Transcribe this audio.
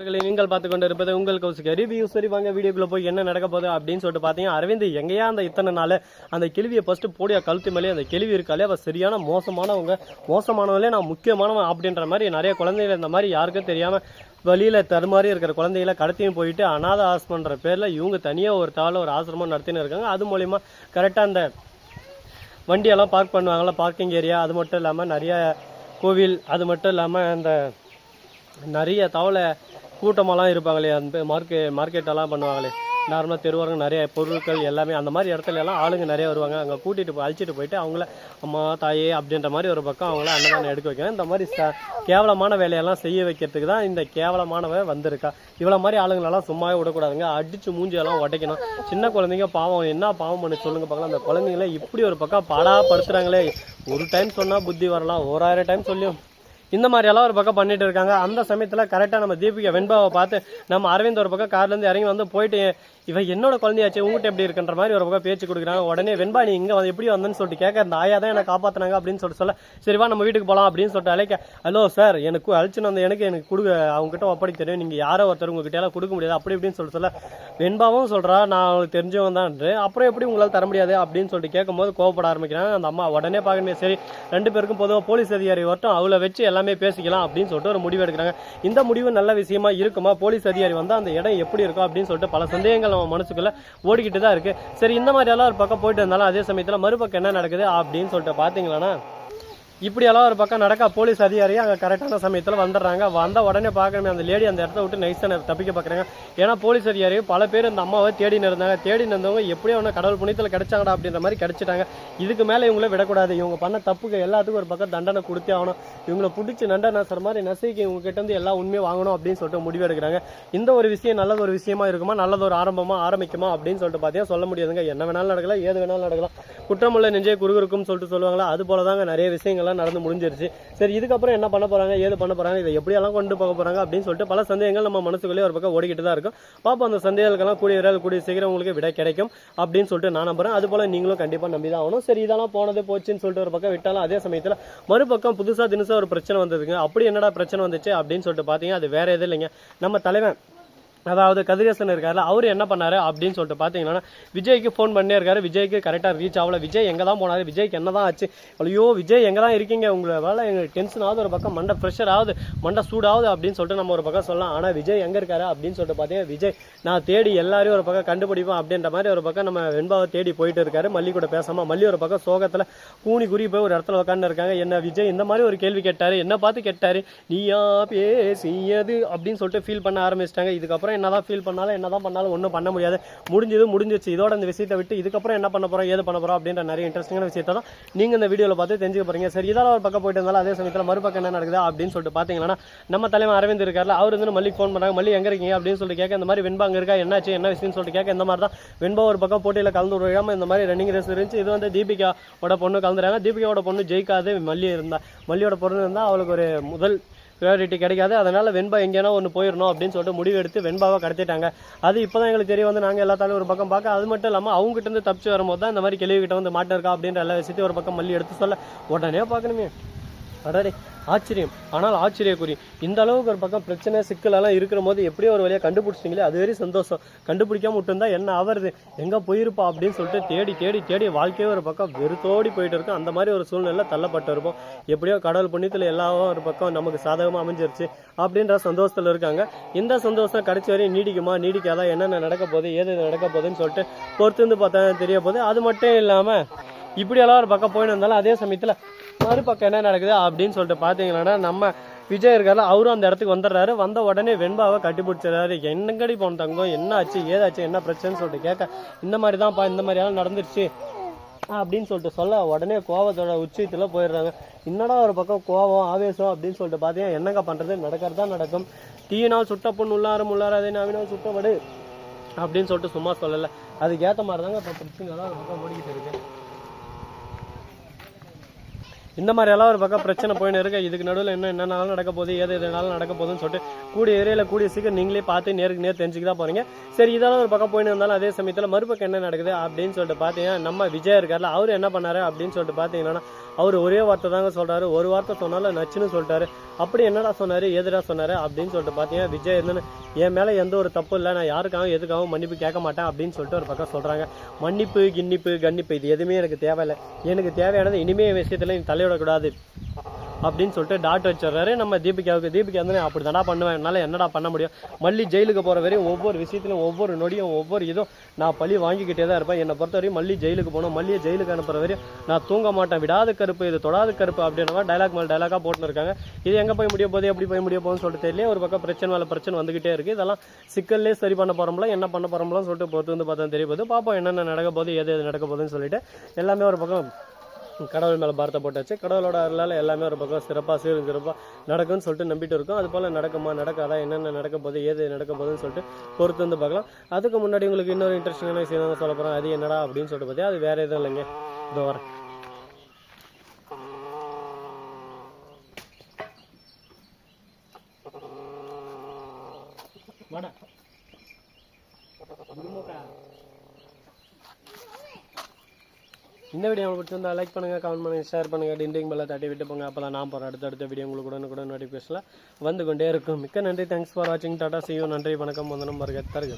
நீங்கள் பார்த்து கொண்டு இருப்பது உங்கள் கௌசிக ரிவ்யூ. சரி வாங்க வீடியோக்குள்ள போய் என்ன நடக்க போகுது அப்படின்னு சொல்லிட்டு பார்த்தீங்கன்னா, அரவிந்த் எங்கேயா அந்த இத்தனை நாள் அந்த கேள்வியை ஃபர்ஸ்ட் போடியா கழுத்து மேலே அந்த கேள்வி இருக்காலே அவள் சரியான மோசமானவங்களே நான் முக்கியமானவன் அப்படின்ற மாதிரி நிறைய குழந்தைகள் இந்த மாதிரி யாருக்கும் தெரியாமல் வழியில் தருமாறி இருக்கிற குழந்தைகளை கடத்தியும் போயிட்டு அநாத ஆசிரமன்ற பேரில் இவங்க தனியாக ஒரு தாவில் ஒரு ஆசிரமம் நடத்தின்னு இருக்காங்க. அது மூலிமா கரெக்டாக அந்த வண்டியெல்லாம் பார்க் பண்ணுவாங்களா, பார்க்கிங் ஏரியா, அது மட்டும் இல்லாமல் நிறைய கோவில், அது மட்டும் இல்லாமல் அந்த நிறைய தவளை கூட்டமெல்லாம் இருப்பாங்களே, அந்த மார்க்கெட்டெல்லாம் பண்ணுவாங்களே, நார்மலாக தெருவாரங்க நிறைய பொருட்கள் எல்லாமே அந்த மாதிரி இடத்துல எல்லாம் ஆளுங்க நிறைய வருவாங்க. அங்கே கூட்டிகிட்டு அழைச்சிட்டு போயிட்டு அவங்கள அம்மா தாயே அப்படின்ற மாதிரி ஒரு பக்கம் அவங்கள அன்னதானம் எடுக்க வைக்கணும். இந்த மாதிரி கேவலமான வேலையெல்லாம் செய்ய வைக்கிறதுக்கு தான் இந்த கேவலமானவ வந்திருக்கா. இவ்வளோ மாதிரி ஆளுங்களெல்லாம் சும்மாவே விடக்கூடாதுங்க, அடித்து மூஞ்சியெல்லாம் உடைக்கணும். சின்ன குழந்தைங்க பாவம் என்ன பாவம் பண்ணி சொல்லுங்க பார்க்கலாம். அந்த குழந்தைங்கள இப்படி ஒரு பக்கம் பாடாப்படுத்துகிறாங்களே. ஒரு டைம் சொன்னால் புத்தி வரலாம், 1000 டைம் சொல்லியும் இந்த மாதிரியெல்லாம் ஒரு பக்கம் பண்ணிட்டு இருக்காங்க. அந்த சமயத்தில் கரெக்டாக நம்ம தீபிகா வெண்பாவை பார்த்து நம்ம அரவிந்த் ஒரு பக்கம் கார்லேருந்து இறங்கி வந்து போயிட்டு இவன் என்னோட குழந்தையாச்சு உங்ககிட்ட எப்படி இருக்குன்ற மாதிரி ஒரு பக்கம் பேச்சு கொடுக்குறாங்க. உடனே வெண்பா நீ இங்கே எப்படி வந்தேன்னு சொல்லிட்டு கேட்க, இந்த ஆயா தான் என்னை காப்பாற்றினாங்க அப்படின்னு சொல்ல சரிவா நம்ம வீட்டுக்கு போகலாம் அப்படின்னு சொல்லிட்டு அழைக்க, ஹலோ சார் எனக்கு அழிச்சுன்னு வந்த எனக்கு கொடுக்க அவங்ககிட்ட ஒப்படைக்க தெரியும், நீங்கள் யாரோ ஒருத்தர் உங்ககிட்ட எல்லாம் கொடுக்க முடியாது அப்படி இப்படின்னு சொல்ல வெண்பாவும் சொல்கிறா நான் அவங்களுக்கு தெரிஞ்சவன் தான், அப்புறம் எப்படி உங்களால் தர முடியாது அப்படின்னு சொல்லிட்டு கேட்கும்போது கோவப்பட ஆரம்பிக்கிறாங்க அந்த அம்மா. உடனே பார்க்கணுமே சரி 2 பேருக்கும் பொதுவாக போலீஸ் அதிகாரி வரட்டும், அவளை வச்சு எல்லாமே பேசிக்கலாம் அப்படின்னு சொல்லிட்டு ஒரு முடிவு எடுக்கிறாங்க. இந்த முடிவு நல்ல விஷயமா இருக்குமா, போலீஸ் அதிகாரி வந்து அந்த இடம் எப்படி இருக்கும் அப்படின்னு சொல்லிட்டு பல சந்தேகங்கள் நம்ம மனசுக்குள்ள ஓடிக்கிட்டு தான் இருக்கு. சரி இந்த மாதிரி எல்லாம் ஒரு பக்கம் போயிட்டு இருந்தாலும் அதே சமயத்தில் மறுபக்கம் என்ன நடக்குது அப்படின்னு சொல்லிட்டு பார்த்தீங்களா, இப்படியெல்லாம் ஒரு பக்கம் நடக்க போலீஸ் அதிகாரியும் அங்கே கரெக்டான சமயத்தில் வந்துடுறாங்க. வந்த உடனே பார்க்கணுமே அந்த லேடி அந்த இடத்த விட்டு நைஸாக தப்பிக்க பார்க்குறாங்க. ஏன்னா போலீஸ் அதிகாரியும் பல பேர் இந்த அம்மாவை தேடின்னு இருந்தாங்க. தேடின்னு இருந்தவங்க எப்படியோ ஒன்று கடவுள் புண்ணியத்தில் கிடைச்சாங்கடா அப்படின்ற மாதிரி கிடைச்சிட்டாங்க. இதுக்கு மேலே இவங்கள விடக்கூடாது, இவங்க பண்ண தப்புக்கு எல்லாத்துக்கும் ஒரு பக்கம் தண்டனை கொடுத்தே ஆகணும், இவங்களை பிடிச்சி நண்டை நசுற மாதிரி நசைக்கு இவங்க கிட்ட இருந்து எல்லா உண்மையை வாங்கணும் அப்படின்னு சொல்லிட்டு முடிவு எடுக்கிறாங்க. இந்த ஒரு விஷயம் நல்லது ஒரு விஷயமா இருக்குமா, நல்லது ஒரு ஆரம்பிக்குமா அப்படின்னு சொல்லிட்டு பார்த்தீங்கன்னா சொல்ல முடியாதுங்க. என்ன வேணாலும் நடக்கலாம், ஏது வேணாலும் நடக்கலாம். குற்றமுள்ள நெஞ்சே குறுகுறுக்கும் சொல்லிட்டு சொல்லுவாங்களா, அது போல தாங்க நிறைய விஷயங்கள் நடந்து முடிஞ்சிருச்சு. சரி இதுக்கப்புறம் என்ன பண்ண போறாங்க, ஏது பண்ண போறாங்க, இதை எப்படியெல்லாம் கொண்டு போக போறாங்க அப்படின்னு சொல்லிட்டு பல சந்தேகங்கள் நம்ம மனசுக்குள்ளே ஒரு பக்கம் ஓடிக்கிட்டு தான் இருக்கும். பாப்பா அந்த சந்தேகங்களுக்கெல்லாம் கூடிய சீக்கிரம் உங்களுக்கு விட கிடைக்கும் அப்படின்னு சொல்லிட்டு நான் நம்புறேன். அது போல நீங்களும் கண்டிப்பா நம்பி தான் ஆகணும். சரி இதெல்லாம் போனது போச்சுன்னு சொல்லிட்டு ஒரு பக்கம் விட்டாலும் அதே சமயத்தில் மறுபக்கம் புதுசா தினசா ஒரு பிரச்சனை வந்ததுங்க. அப்படி என்னடா பிரச்சனை வந்துச்சு அப்படின்னு சொல்லிட்டு பாத்தீங்கன்னா அது வேற எதுவும் இல்லைங்க. நம்ம தலைவன் அதாவது கதிரேசன் இருக்காருல, அவர் என்ன பண்ணாரு அப்படின்னு சொல்லிட்டு பார்த்தீங்கன்னா விஜய்க்கு ஃபோன் பண்ணே இருக்காரு. விஜய்க்கு கரெக்டாக ரீச் ஆகல. விஜய் எங்கே தான் போனாரு, விஜய்க்கு என்ன தான் ஆச்சு, ஐயோ விஜய் எங்கே தான் இருக்கீங்க, உங்களை வேலை எங்களுக்கு டென்ஷன் ஆகுது, ஒரு பக்கம் மண்டை ப்ரெஷர் ஆகுது, மண்டை சூடாகுது அப்படின்னு சொல்லிட்டு நம்ம ஒரு பக்கம் சொல்லலாம். ஆனால் விஜய் எங்கே இருக்காரு அப்படின்னு சொல்லிட்டு பார்த்தீங்கன்னா விஜய் நான் தேடி எல்லாரையும் ஒரு பக்கம் கண்டுபிடிப்போம் அப்படின்ற மாதிரி ஒரு பக்கம் நம்ம வெண்பாவை தேடி போயிட்டு இருக்காரு. மல்லி கூட பேசாமல் மல்லி ஒரு பக்கம் சோகத்தில் கூனி குறி போய் ஒரு இடத்துல உட்காந்து இருக்காங்க. என்ன விஜய் இந்த மாதிரி ஒரு கேள்வி கேட்டாரு, என்ன பார்த்து கேட்டாரு, நீயா பேசியது அப்படின்னு சொல்லிட்டு ஃபீல் பண்ண ஆரம்பிச்சிட்டாங்க. இதுக்கப்புறம் என்னதான் ஃபீல் பண்ணாலும் என்னதான் பண்ணாலும் ஒன்றும் பண்ண முடியாது, முடிஞ்சிச்சு இதோட இந்த விஷயத்தை விட்டு இதுக்கப்புறம் என்ன பண்ண போறோம் ஏது பண்ண போறோம் அப்படின்ற நிறைய இன்ட்ரெஸ்டிங்கான விஷயத்தை தான் நீங்க இந்த வீடியோவில் பார்த்து தெரிஞ்சுக்க போறீங்க. சரி இதெல்லாம் ஒரு பக்கம் போயிட்டு இருந்தாலும் அதே சமயத்தில் மறுபக்கம் என்ன நடக்குது அப்படின்னு சொல்லிட்டு பார்த்தீங்கன்னா நம்ம தலைவர் அரவிந்த் இருக்காருல, அவர் வந்து மல்லி ஃபோன் பண்ணாங்க. மல்லி எங்க இருக்கீங்க அப்படின்னு சொல்லிட்டு கேட்க, இந்த மாதிரி வெண்பா அங்கே இருக்கா, என்னாச்சு என்ன விஷயம்னு சொல்லிட்டு கேட்க, இந்த மாதிரி தான் வெண்பா ஒரு பக்கம் போட்டியில் கலந்து விடாம இந்த மாதிரி ரன்னிங் ரேஸ் இருந்துச்சு. இது வந்து தீபிகாவோட பொண்ணு கலந்துறாங்க. தீபிகாவோட பொண்ணு ஜெயிக்காது, மல்லி இருந்தா, மல்லியோட பொண்ணு இருந்தால் அவளுக்கு ஒரு முதல் ப்ரையாரிட்டி கிடைக்காது. அதனால வெண்பா எங்கேனா ஒன்று போயிடணும் அப்படின்னு சொல்லிட்டு முடிவு எடுத்து வெண்பாவை கடத்திட்டாங்க. அது இப்போதான் எங்களுக்கு தெரிய வந்து நாங்கள் எல்லாத்தாலும் ஒரு பக்கம் பார்க்க. அது மட்டும் இல்லாமல் அவங்ககிட்ட இருந்து தப்பிச்சு வரும்போது தான் இந்த மாதிரி கேள்விக்கிட்ட வந்து மாட்டிருக்கா அப்படின்ற எல்லா விஷயத்தையும் ஒரு பக்கம் மல்லி எடுத்து சொல்ல உடனே பார்க்கணுமே அடரே ஆச்சரியம். ஆனால் ஆச்சரியக்குறி இந்த அளவுக்கு ஒரு பக்கம் பிரச்சனை சிக்கலெல்லாம் இருக்கிற போது எப்படியோ ஒரு வழியாக கண்டுபிடிச்சிங்களே, அது வரை சந்தோஷம். கண்டுபிடிக்காம விட்டுருந்தா என்ன ஆவறது, எங்கே போயிருப்பா அப்படின்னு சொல்லிட்டு தேடி தேடி தேடி வாழ்க்கையே ஒரு பக்கம் வெறுத்தோடி போயிட்டு இருக்கும். அந்த மாதிரி ஒரு சூழ்நிலை தள்ளப்பட்டு இருப்போம். எப்படியோ கடவுள் புண்ணியத்தில் எல்லாரும் ஒரு பக்கம் நமக்கு சாதகமாக அமைஞ்சிருச்சு அப்படின்ற சந்தோஷத்தில் இருக்காங்க. இந்த சந்தோஷம் கடைசி வரையும் நீடிக்குமா நீடிக்காதா, என்னென்ன நடக்க போகுது ஏது நடக்க போகுதுன்னு சொல்லிட்டு பொறுத்து வந்து பார்த்தா தெரிய போகுது. அது மட்டும் இல்லாமல் இப்படியெல்லாம் ஒரு பக்கம் போயின்னு இருந்தாலும் அதே சமயத்தில் மறுபக்கம் என்ன நடக்குது அப்படின்னு சொல்லிட்டு பார்த்தீங்கன்னா நம்ம விஜய் இருக்காரு, அவரும் அந்த இடத்துக்கு வந்துடுறாரு. வந்த உடனே வெண்பாவை கட்டிப்பிடிச்சிடறாரு. என்னங்கடி போன தங்கம், என்ன ஆச்சு ஏதாச்சு என்ன பிரச்சனைன்னு சொல்லிட்டு கேட்க, இந்த மாதிரி தான்ப்பா இந்த மாதிரியெல்லாம் நடந்துருச்சு அப்படின்னு சொல்லிட்டு சொல்ல உடனே கோவத்தோட உச்சத்தில் போயிடுறாங்க. என்னடா ஒரு பக்கம் கோவம் ஆவேசம் அப்படின்னு சொல்லிட்டு பார்த்தீங்கன்னா என்னங்க பண்ணுறது, நடக்கிறதா நடக்கும். தீயினால் சுட்ட பொண்ணு உள்ளாரதே நாவினால் சுட்டப்படு அப்படின்னு சொல்லிட்டு சும்மா சொல்லலை. அதுக்கு ஏற்ற மாதிரி தாங்க இப்போ பிரச்சனை தான் ஒரு பக்கம் ஓடிக்கிட்டு இருக்கு. இந்த மாதிரி எல்லாம் ஒரு பக்கம் பிரச்சனை போயின்னு இருக்கு. இதுக்கு நடுவில் என்னென்னாலும் நடக்க போகுது, எதுனாலும் நடக்க போகுதுன்னு சொல்லிட்டு கூடிய ஏரியாவில் கூடிய சீக்கிரம் நீங்களே பார்த்து நேருக்கு நேர் தெரிஞ்சுக்க தான் போறீங்க. சரி, இதெல்லாம் ஒரு பக்கம் போயின்னு இருந்தாலும் அதே சமயத்தில் மறுபக்கம் என்ன நடக்குது அப்படின்னு சொல்லிட்டு பார்த்தீங்கன்னா, நம்ம விஜய் இருக்கார்ல, அவர் என்ன பண்ணாரு அப்படின்னு சொல்லிட்டு பார்த்தீங்கன்னா, அவர் ஒரே வார்த்தை தாங்க சொல்றாரு. ஒரு வார்த்தை சொன்னாலும் நச்சுன்னு சொல்லிட்டாரு. அப்படி என்னடா சொன்னாரு, எதுடா சொன்னாரு அப்படின்னு சொல்லிட்டு பார்த்தீங்கன்னா, விஜய் என்னன்னு என் மேலே எந்த ஒரு தப்பு இல்லை, நான் யாருக்காகவும் எதுக்காகவும் மன்னிப்பு கேட்க மாட்டேன் அப்படின்னு சொல்லிட்டு ஒரு பக்கம் சொல்றாங்க. மன்னிப்பு கின்னிப்பு கன்னிப்பு இது எதுவுமே எனக்கு தேவையில்லை, எனக்கு தேவையானது இனிமே விஷயத்துல நீ தலையிடக்கூடாது அப்படின்னு சொல்லிட்டு டாட் வச்சிடறாரு நம்ம தீபிகாவுக்கு. தீபிகா வந்து அப்படி தானடா பண்ணுவேன், என்னால் என்னடா பண்ண முடியும், மல்லி ஜெயிலுக்கு போகிற வரையும் ஒவ்வொரு விஷயத்திலும் ஒவ்வொரு நொடியும் ஒவ்வொரு இதுவும் நான் பழி வாங்கிக்கிட்டே தான் இருப்பேன். என்னை பொறுத்த வரையும் மல்லி ஜெயிலுக்கு போகணும், மல்லியை ஜெயிலுக்கு அனுப்புற வரையும் நான் தூங்க மாட்டேன், விடாத கருப்பு இது தொடாத கருப்பு அப்படின்னா டைலாக் மேலே டைலாக்காக போட்டுன்னு இருக்காங்க. இது எங்கே போய் முடிய போகுது, எப்படி போய் முடிய போகுதுன்னு சொல்லிட்டு தெரியல. ஒரு பக்கம் பிரச்சனை மேலே பிரச்சனை வந்துகிட்டே இருக்குது. இதெல்லாம் சிக்கல்லே சரி பண்ண போகிறோம்ல, என்ன பண்ண போகிறோம்லாம் சொல்லிட்டு பொறுத்து வந்து பார்த்தா தெரிய போகுது. பார்ப்போம் என்னென்ன நடக்க போகுது, எது நடக்க போகுதுன்னு சொல்லிட்டு எல்லாமே ஒரு பக்கம் கடவுள் மேலே பாரத்தை போட்டாச்சு. கடவுளோட அருளால் எல்லாமே ஒரு பக்கம் சிறப்பாக சிறப்பாக நடக்கும்னு சொல்லிட்டு நம்பிட்டு இருக்கோம். அது போல் நடக்குமா நடக்காதா, என்னென்ன நடக்க போகுது, ஏது நடக்க போகுதுன்னு சொல்லிட்டு பொறுத்து வந்து பார்க்கலாம். அதுக்கு முன்னாடி உங்களுக்கு இன்னொரு இன்ட்ரெஸ்டிங்கான விஷயம் தான் சொல்ல போகிறேன். அது என்னடா அப்படின்னு சொல்லிட்டு பார்த்தா அது வேறு எதுவும் இல்லைங்க. இதோ வரேன். இந்த வீடியோ உங்களுக்கு பிடிச்சிருந்தா லைக் பண்ணுங்கள், கமெண்ட் பண்ணுங்கள், ஷேர் பண்ணுங்கள், டிண்டிங் பெல்லை தட்டி விட்டு போங்க. அப்போ தான் நான் போகிற அடுத்த வீடியோ உங்களுக்கு கூட நோட்டிஃபிகேஷனில் வந்து கொண்டே இருக்கும். மிக்க நன்றி. தேங்க்ஸ் ஃபார் வாட்சிங். Tata, see you. நன்றி, வணக்கம், வந்தனம், வருக, தருக.